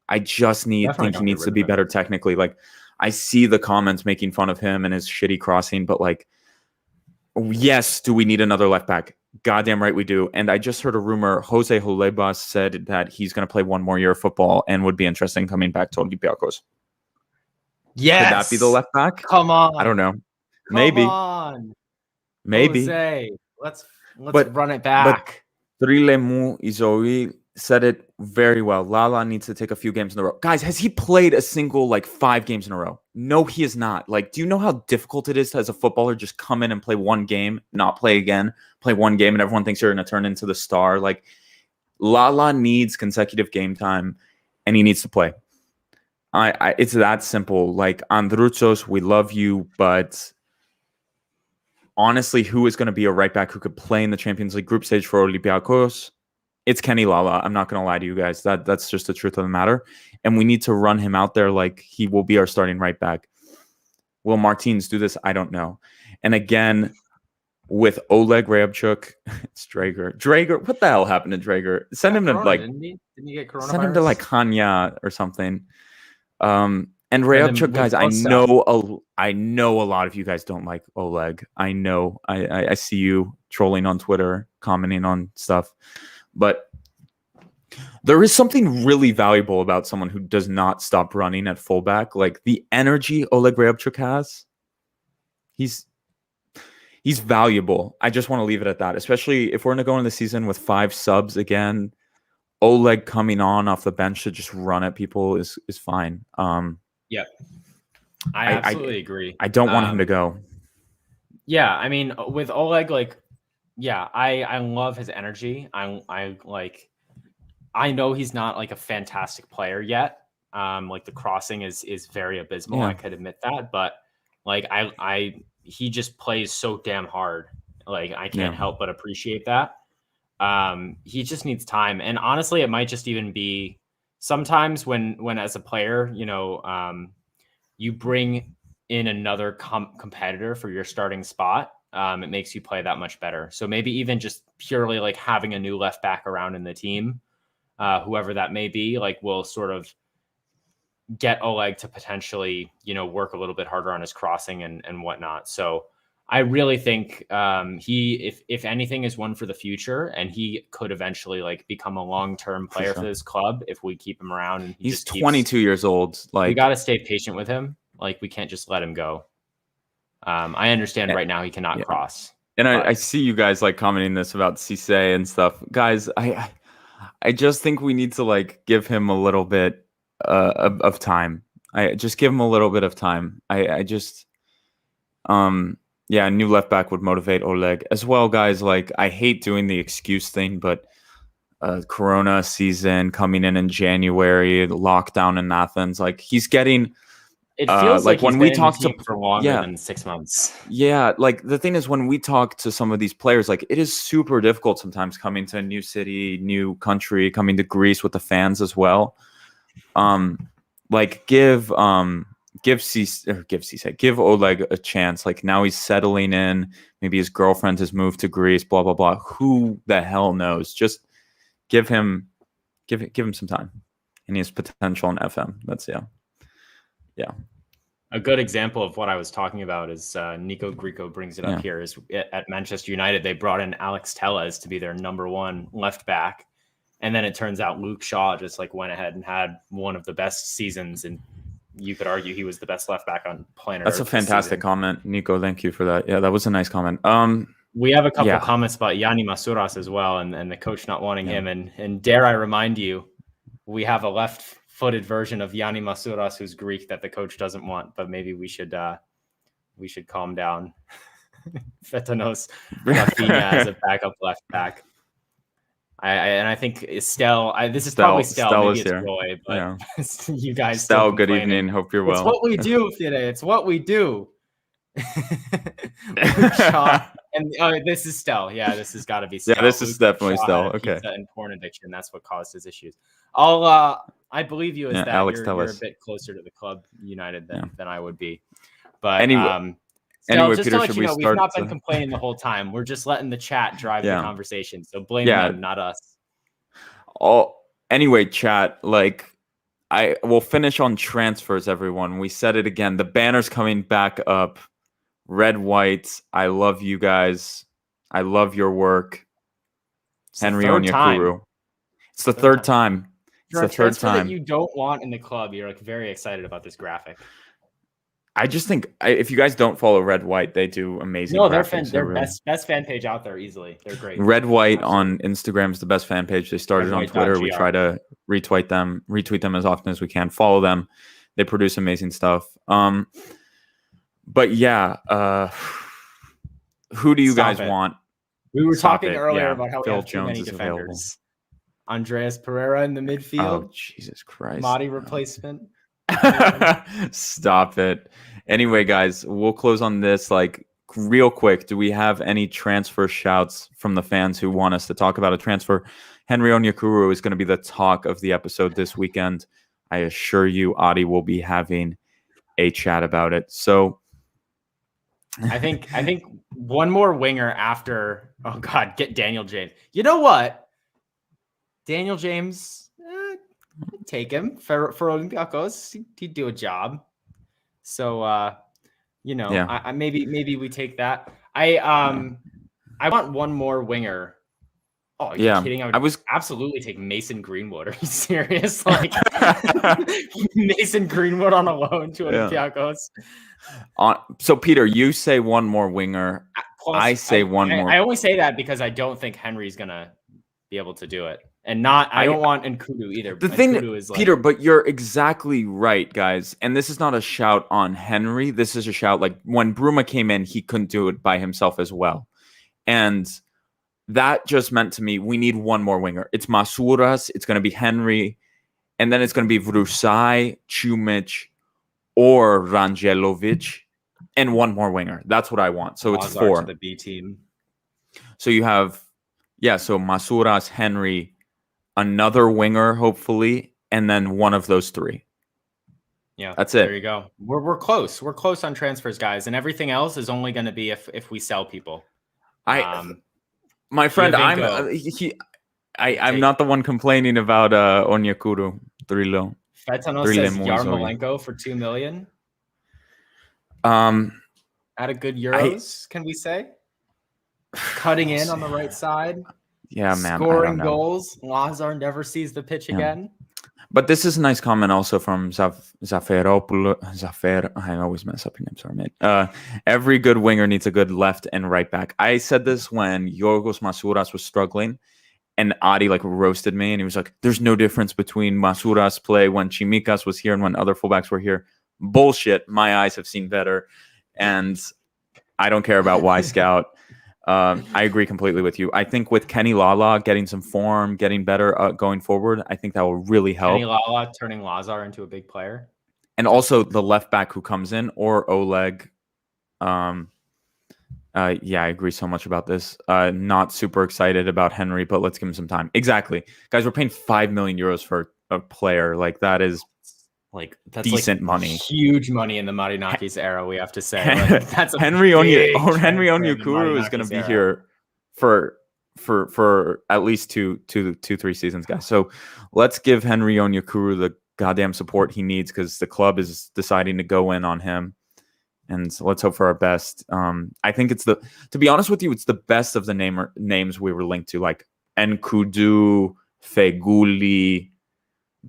I just think he needs to be better technically. Like, I see the comments making fun of him and his shitty crossing, but like, yes, do we need another left back? Goddamn right we do. And I just heard a rumor. Jose Holebas said that he's going to play one more year of football and would be interested in coming back to Olympiakos. Yes. Could that be the left back? Come on. I don't know. Maybe. Come on. Maybe. Jose, let's run it back. But Trilemu Izoi said it very well. Lala needs to take a few games in a row. Guys, has he played a single 5 games in a row? No, he is not. Like, do you know how difficult it is as a footballer just come in and play one game, not play again, play one game, and everyone thinks you're going to turn into the star? Like, Lala needs consecutive game time, and he needs to play. It's that simple. Like, Andrutsos, we love you, but honestly, who is going to be a right back who could play in the Champions League group stage for Olympiakos? It's Kenny Lala. I'm not going to lie to you guys. That's just the truth of the matter. And we need to run him out there like he will be our starting right back. Will Martins do this? I don't know. And again, with Oleg Ryabchuk, it's Drager. Drager, what the hell happened to Drager? Send him to didn't he get coronavirus? Send him to Hanya or something. And Ryabchuk, guys, I know a lot of you guys don't like Oleg. I know. I see you trolling on Twitter, commenting on stuff. But there is something really valuable about someone who does not stop running at fullback. Like, the energy Oleg Ryabchuk has, he's valuable. I just want to leave it at that, especially if we're going to go into the season with 5 subs again. Oleg coming on off the bench to just run at people is fine. Yep. I absolutely agree. I don't want him to go. Yeah, I mean, with Oleg, I love his energy. I know he's not a fantastic player yet. The crossing is very abysmal. Yeah. I could admit that, but he just plays so damn hard. I can't help but appreciate that. He just needs time. And honestly, it might just even be sometimes when as a player, you bring in another competitor for your starting spot. It makes you play that much better. So maybe even just purely having a new left back around in the team, whoever that may be, will sort of get Oleg to potentially, work a little bit harder on his crossing and whatnot. So I really think he, if anything, is one for the future, and he could eventually become a long-term player for this club if we keep him around. And he's 22 years old. We got to stay patient with him. We can't just let him go. I understand right now he cannot cross. And I see you guys commenting this about Cisse and stuff. Guys, I just think we need to give him a little bit of time. I just give him a little bit of time. I just a new left back would motivate Oleg as well, guys. I hate doing the excuse thing, but Corona season coming in January, the lockdown in Athens, he's getting. It feels like when we talk to for longer than 6 months. Yeah, the thing is, when we talk to some of these players, it is super difficult sometimes coming to a new city, new country, coming to Greece with the fans as well. Give Oleg a chance. Now he's settling in. Maybe his girlfriend has moved to Greece. Blah blah blah. Who the hell knows? Just give him some time, and he has potential in FM. That's yeah. A good example of what I was talking about is Nico Grieco brings it up here. Is at Manchester United they brought in Alex Telles to be their number 1 left back, and then it turns out Luke Shaw just went ahead and had one of the best seasons, and you could argue he was the best left back on planet Earth. That's a fantastic comment, Nico. Thank you for that. Yeah, that was a nice comment. We have a couple of comments about Yanni Masouras as well, and the coach not wanting him. And dare I remind you, we have a left-footed version of Yanni Masouras who's Greek that the coach doesn't want, but maybe we should calm down. Fetanos Rafinha as a backup left back. I think Estelle. This is probably Stell. Maybe it's here. Roy, but Yeah. you guys. Stell, good evening. Hope you're well. It's what we do today. It's what we do. Luke Shaw and this is Stell. Yeah, this has got to be Stell. Yeah, this is definitely Stell. Okay. Pizza and porn addiction. That's what caused his issues. I believe you as that Alex, you're a bit closer to the club United than I would be. But anyway, just Peter, to let you know, we've not been to... complaining the whole time. We're just letting the chat drive the conversation. So blame them, not us. Anyway, chat, like I will finish on transfers, everyone. We said it again. The banner's coming back up. Red, white. I love you guys. I love your work. Henry Onyekuru. It's the third time. It's the third time. That you don't want in the club. You're like very excited about this graphic. I just think if you guys don't follow Red White, they do amazing. No, they're best fan page out there easily. They're great. Red White on Instagram is the best fan page. They started on Twitter. We try to retweet them as often as we can. Follow them. They produce amazing stuff. But yeah, who do you guys want? We were talking earlier about how we have too many defenders. Andreas Pereira in the midfield. Oh, Jesus Christ. Madi replacement. Stop it. Anyway, guys, we'll close on this like real quick. Do we have any transfer shouts from the fans who want us to talk about a transfer? Henry Onyekuru is going to be the talk of the episode this weekend. I assure you, Adi will be having a chat about it. So I think one more winger after, oh God, get Daniel James. You know what? Daniel James, take him for Olympiakos. He'd do a job. So, I maybe we take that. I want one more winger. Oh, are you kidding? I would absolutely take Mason Greenwood. Are you serious? Like Mason Greenwood on a loan to Olympiakos. So Peter, you say one more winger. Plus, I say one more. I only say that because I don't think Henry's gonna be able to do it. And I don't want Nkudu either. The thing is Peter, but you're exactly right, guys. And this is not a shout on Henry. This is a shout like when Bruma came in, he couldn't do it by himself as well. And that just meant to me, we need one more winger. It's Masouras, it's going to be Henry, and then it's going to be Vrusai, Chumic, or Rangelovic, and one more winger. That's what I want. So it's four. The B team. So you have, so Masouras, Henry, another winger, hopefully, and then one of those three. Yeah, that's it. There you go. We're close. We're close on transfers, guys, and everything else is only going to be if we sell people. My friend, I'm not the one complaining about Onyekuru. Drilo. Fetano says Yarmolenko for $2 million. At a good Euros, can we say? Cutting in on the right side. Yeah, man. Scoring goals. Lazar never sees the pitch again. But this is a nice comment also from Zafer. I always mess up your name, sorry, mate. Every good winger needs a good left and right back. I said this when Yorgos Masouras was struggling, and Adi roasted me, and he was like, "There's no difference between Masouras' play when Chimikas was here and when other fullbacks were here." Bullshit. My eyes have seen better, and I don't care about Y Scout. I agree completely with you. I think with Kenny Lala getting some form, getting better going forward, I think that will really help. Kenny Lala turning Lazar into a big player. And also the left back who comes in, or Oleg. I agree so much about this. Not super excited about Henry, but let's give him some time. Exactly. Guys, we're paying 5 million euros for a player. That is that's decent money. Huge money in the Marinakis era, we have to say. That's Henry Onyekuru is going to be here for at least two, 3 seasons, guys. So let's give Henry Onyekuru the goddamn support he needs, because the club is deciding to go in on him, and let's hope for our best. I think to be honest with you, it's the best of the names we were linked to, like Nkudu, Feguli.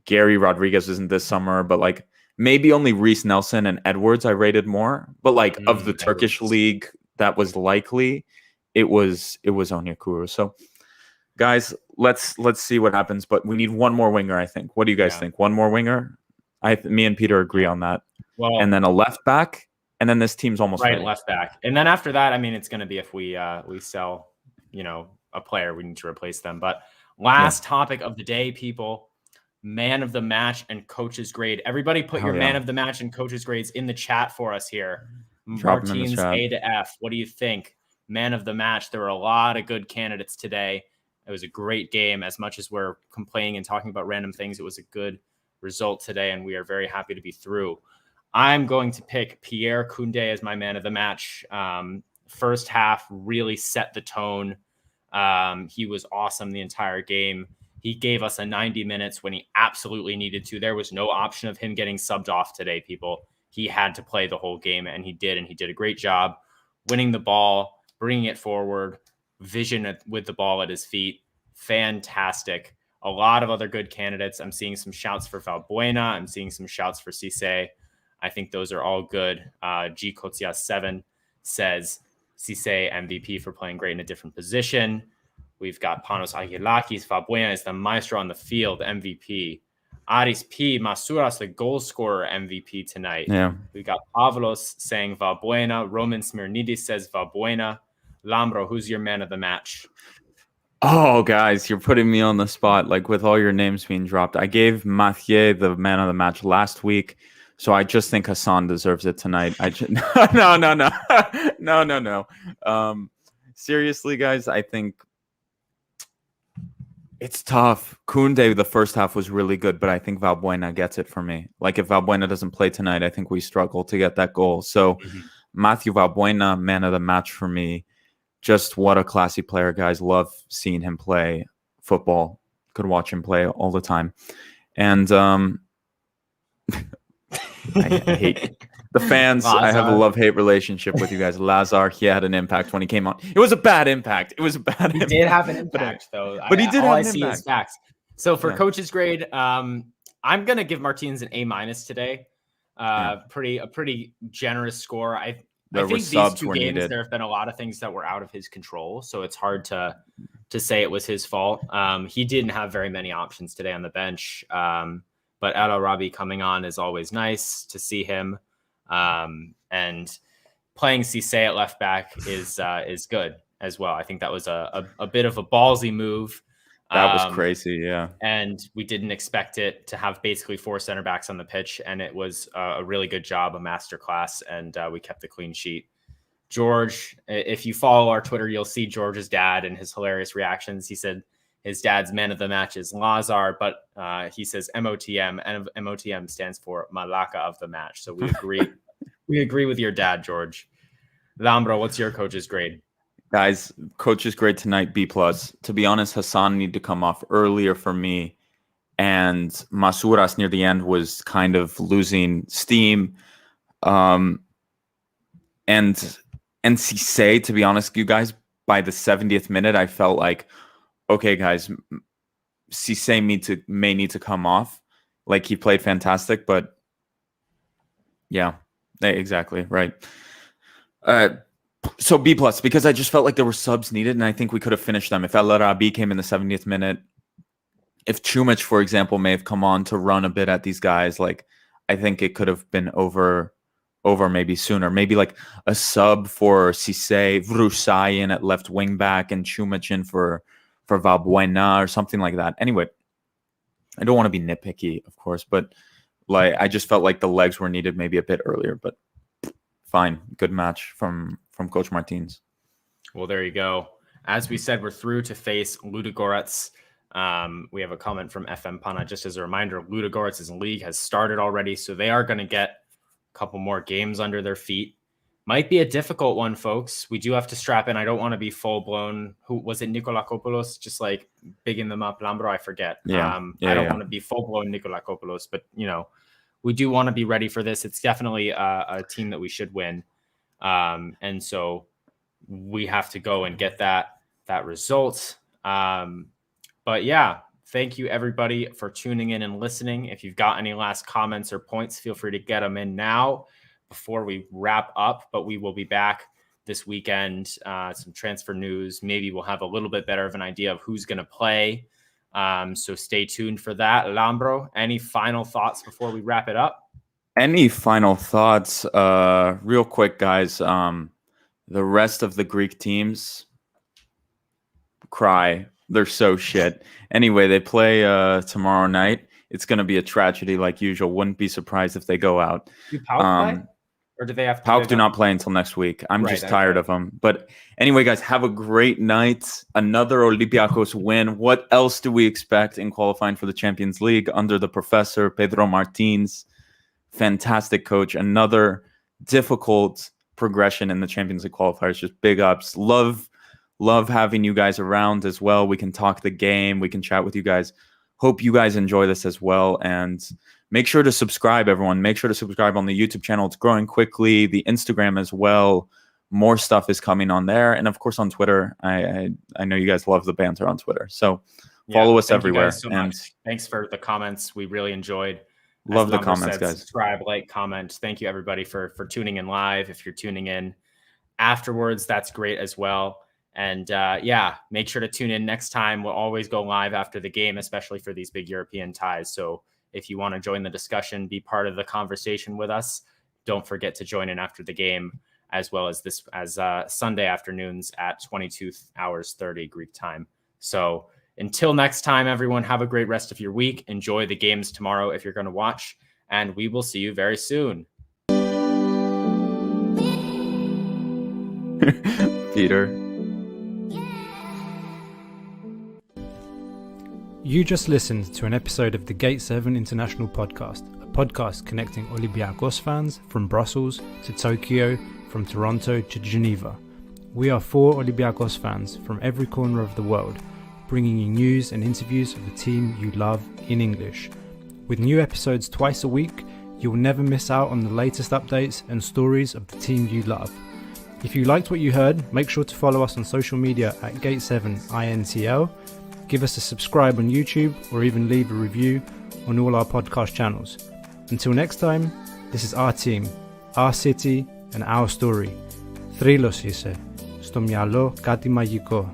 Gary Rodriguez isn't this summer, but maybe only Reece Nelson and Edwards I rated more. But of the Turkish league that was likely, it was Onyekuru. So guys, let's see what happens. But we need one more winger, I think. What do you guys think? One more winger? Me and Peter agree on that. Well, and then a left back, and then this team's almost ready. Left back. And then after that, it's going to be if we sell, a player, we need to replace them. But Last topic of the day, people. Man of the match and coach's grade. Everybody put your man of the match and coach's grades in the chat for us here. Drop them in the chat. A to F. What do you think? Man of the match. There were a lot of good candidates today. It was a great game. As much as we're complaining and talking about random things, it was a good result today, and we are very happy to be through. I'm going to pick Pierre Koundé as my man of the match. First half really set the tone. He was awesome the entire game. He gave us a 90 minutes when he absolutely needed to. There was no option of him getting subbed off today, people. He had to play the whole game, and he did a great job winning the ball, bringing it forward, vision with the ball at his feet. Fantastic. A lot of other good candidates. I'm seeing some shouts for Valbuena. I'm seeing some shouts for Cisse. I think those are all good. G Kotia 7 says Cisse MVP for playing great in a different position. We've got Panos Agilakis. Valbuena is the maestro on the field, MVP. Aris P. Masuras, the goal scorer, MVP tonight. Yeah. We've got Pavlos saying Valbuena. Roman Smirnidis says Valbuena. Lambro, who's your man of the match? Oh, guys, you're putting me on the spot, like with all your names being dropped. I gave Mathieu the man of the match last week, so I just think Hassan deserves it tonight. No. Seriously, guys, I think it's tough. Koundé, the first half was really good, but I think Valbuena gets it for me. Like, if Valbuena doesn't play tonight, I think we struggle to get that goal. So, Matthew Valbuena, man of the match for me. Just what a classy player, guys. Love seeing him play football. Could watch him play all the time. And I hate the fans. Lazar. I have a love-hate relationship with you guys. Lazar, he had an impact when he came on. It was a bad impact. He did have an impact, though. But he did have an impact. Is facts. So for coach's grade, I'm going to give Martinez an A- today. A pretty generous score. I think these two games, there have been a lot of things that were out of his control, so it's hard to say it was his fault. He didn't have very many options today on the bench, but El Arabi coming on is always nice to see him, and playing Cisse at left back is good as well. I think that was a bit of a ballsy move. That was crazy, yeah. And we didn't expect it to have basically 4 center backs on the pitch, and it was a really good job, a masterclass, and we kept the clean sheet. George, if you follow our Twitter, you'll see George's dad and his hilarious reactions. He said his dad's man of the match is Lazar, but he says MOTM, and MOTM stands for Malaka of the match. So we agree. We agree with your dad, George. Lambro, what's your coach's grade? Guys, coach's grade tonight, B+. To be honest, Hassan needed to come off earlier for me. And Masuras near the end was kind of losing steam. And Cisse, to be honest, you guys, by the 70th minute, I felt like, okay, guys, Cisse may need to come off. Like, he played fantastic, but yeah, exactly, right. So B+, because I just felt like there were subs needed, and I think we could have finished them. If El Arabi came in the 70th minute, if Chumic, for example, may have come on to run a bit at these guys, like, I think it could have been over maybe sooner. Maybe like a sub for Cisse, Vrusai in at left wing back, and Chumic in for Valbuena or something like that. Anyway, I don't want to be nitpicky, of course, but like I just felt like the legs were needed maybe a bit earlier, but fine. Good match from Coach Martins. Well, there you go. As we said, we're through to face Ludogorets. We have a comment from FM Pana. Just as a reminder, Ludogorets' league has started already, so they are going to get a couple more games under their feet. Might be a difficult one, folks. We do have to strap in. I don't want to be full-blown. Who was it? Nikolakopoulos, just like bigging them up. Lambro, I forget. I don't want to be full-blown Nikolakopoulos, but, we do want to be ready for this. It's definitely a team that we should win. And so we have to go and get that result. But yeah, thank you everybody for tuning in and listening. If you've got any last comments or points, feel free to get them in now before we wrap up. But we will be back this weekend. Some transfer news. Maybe we'll have a little bit better of an idea of who's going to play. So stay tuned for that. Lambro, any final thoughts before we wrap it up? Any final thoughts? Real quick, guys. The rest of the Greek teams cry. They're so shit. Anyway, they play tomorrow night. It's going to be a tragedy like usual. Wouldn't be surprised if they go out. Do PAOK play? Or do they have to? PAOK do not play until next week. I'm just tired of them. But anyway, guys, have a great night. Another Olympiakos win. What else do we expect in qualifying for the Champions League under the professor, Pedro Martins? Fantastic coach. Another difficult progression in the Champions League qualifiers. Just big ups. Love having you guys around as well. We can talk the game. We can chat with you guys. Hope you guys enjoy this as well. And make sure to subscribe, everyone. Make sure to subscribe on the YouTube channel. It's growing quickly. The Instagram as well. More stuff is coming on there. And of course on Twitter. I know you guys love the banter on Twitter. So follow us everywhere. So much. Thanks for the comments. We really enjoyed. Love the comments, guys. Subscribe, like, comment. Thank you, everybody, for tuning in live. If you're tuning in afterwards, that's great as well. And make sure to tune in next time. We'll always go live after the game, especially for these big European ties. So if you want to join the discussion, be part of the conversation with us, don't forget to join in after the game, as well as Sunday afternoons at 22:30 Greek time. So until next time, everyone, have a great rest of your week. Enjoy the games tomorrow if you're going to watch, and we will see you very soon. Peter. You just listened to an episode of the Gate 7 International Podcast, a podcast connecting Olympiakos fans from Brussels to Tokyo, from Toronto to Geneva. We are 4 Olympiakos fans from every corner of the world, bringing you news and interviews of the team you love in English. With new episodes twice a week, you'll never miss out on the latest updates and stories of the team you love. If you liked what you heard, make sure to follow us on social media at Gate7INTL. Give us a subscribe on YouTube or even leave a review on all our podcast channels. Until next time, this is our team, our city and our story. Θρύλος είσαι. Στο μυαλό κάτι μαγικό.